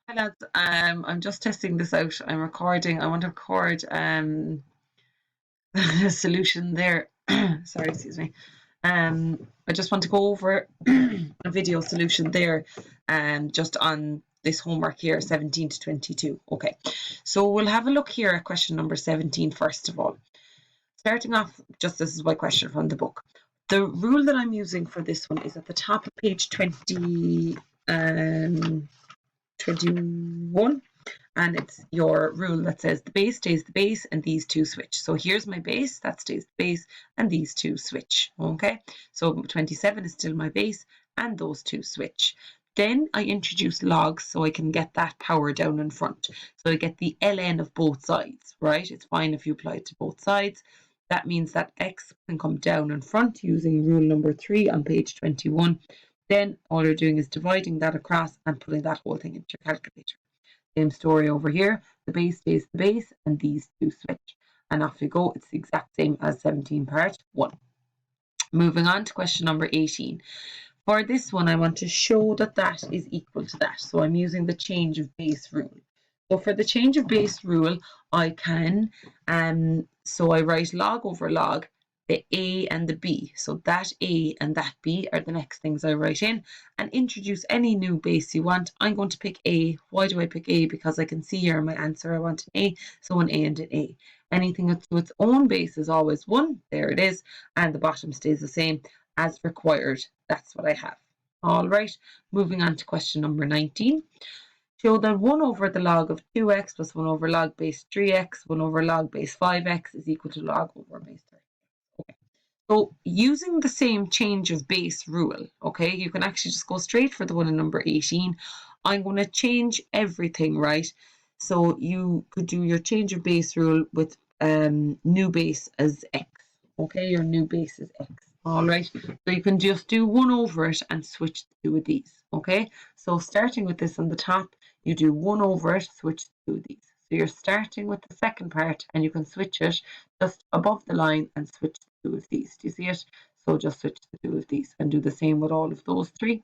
Hi lads, I'm just testing this out. I'm recording. I want to record a solution there. Sorry, excuse me. I just want to go over a video solution there, just on this homework here, 17 to 22. Okay, so we'll have a look here at question number 17 first of all. Starting off, just this is my question from the book. The rule that I'm using for this one is at the top of page 21, and it's your rule that says the base stays the base and these two switch. So here's my base, that stays the base, and these two switch. Okay, so 27 is still my base and those two switch. Then I introduce logs so I can get that power down in front. So I get the ln of both sides, right? It's fine if you apply it to both sides. That means that x can come down in front using rule number 3 on page 21. Then all you're doing is dividing that across and putting that whole thing into your calculator. Same story over here. The base stays the base and these two switch. And off you go. It's the exact same as 17 part 1. Moving on to question number 18. For this one, I want to show that that is equal to that. So I'm using the change of base rule. So for the change of base rule, I can, so I write log over log, the A and the B. So that A and that B are the next things I write in, and introduce any new base you want. I'm going to pick A. Why do I pick A? Because I can see here in my answer I want an A, so an A and an A. Anything to its own base is always 1. There it is. And the bottom stays the same as required. That's what I have. All right, moving on to question number 19. Show that 1 over the log of 2x plus 1 over log base 3x, 1 over log base 5x is equal to log over base 3. Okay. So using the same change of base rule, okay, you can actually just go straight for the one in number 18. I'm going to change everything, right? So you could do your change of base rule with new base as x, okay? Your new base is x. All right, so you can just do 1 over it and switch the 2 of these, okay? So starting with this on the top, you do 1 over it, switch the 2 of these. So you're starting with the second part and you can switch it just above the line and switch the 2 of these. Do you see it? So just switch the 2 of these and do the same with all of those 3.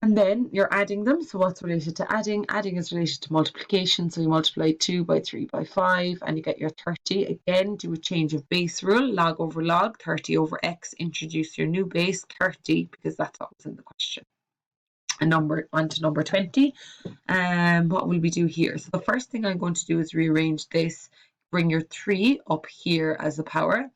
And then you're adding them. So what's related to adding? Adding is related to multiplication. So you multiply 2 by 3 by 5 and you get your 30. Again, do a change of base rule, log over log, 30 over x. Introduce your new base, 30, because that's what was in the question. And on to number 20. What will we do here? So the first thing I'm going to do is rearrange this, bring your 3 up here as a power.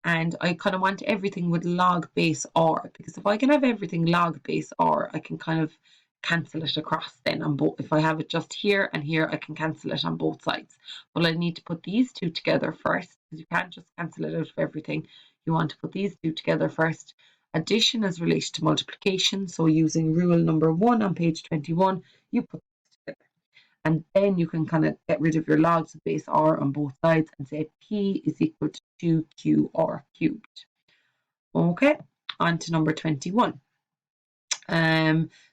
And I kind of want everything with log base r, because if I can have everything log base r, I can kind of cancel it across then on both. If I have it just here and here, I can cancel it on both sides. But I need to put these two together first, because you can't just cancel it out of everything. You want to put these two together first. Addition is related to multiplication, so using rule number 1 on page 21, you put this together. And then you can kind of get rid of your logs of base r on both sides and say p is equal to 2qr cubed. Okay, on to number 21.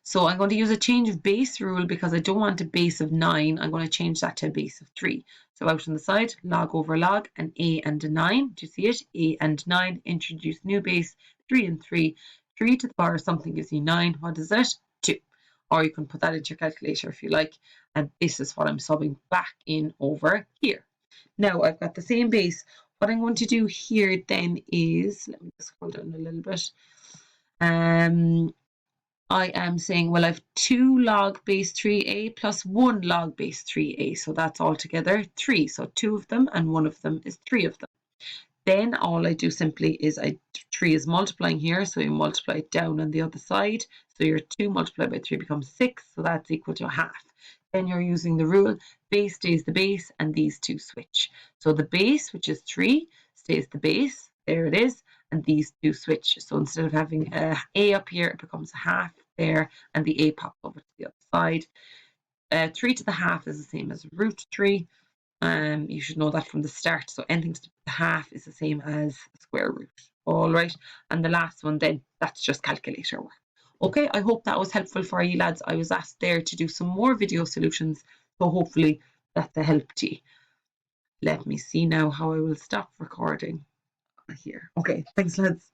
So I'm going to use a change of base rule because I don't want a base of 9. I'm going to change that to a base of 3. So out on the side, log over log, an a and a 9. Do you see it? A and 9. Introduce new base, 3 and 3. 3 to the power of something gives you 9. What is it? 2. Or you can put that into your calculator if you like. And this is what I'm subbing back in over here. Now I've got the same base. What I'm going to do here then is, let me just scroll down a little bit. I am saying, well, I have 2 log base 3a plus 1 log base 3a. So that's altogether 3. So 2 of them and 1 of them is 3 of them. Then all I do simply is 3 is multiplying here. So you multiply it down on the other side. So your 2 multiplied by 3 becomes 6. So that's equal to a half. Then you're using the rule, base stays the base and these two switch. So the base, which is 3, stays the base. There it is. And these two switch. So instead of having a up here, it becomes a half there, and the a pops over to the other side. 3 to the half is the same as root 3. You should know that from the start. So anything to the half is the same as square root. All right. And the last one then, that's just calculator work. Okay, I hope that was helpful for you lads. I was asked there to do some more video solutions, so hopefully that's a help to you. Let me see now how I will stop recording here. Okay, thanks lads.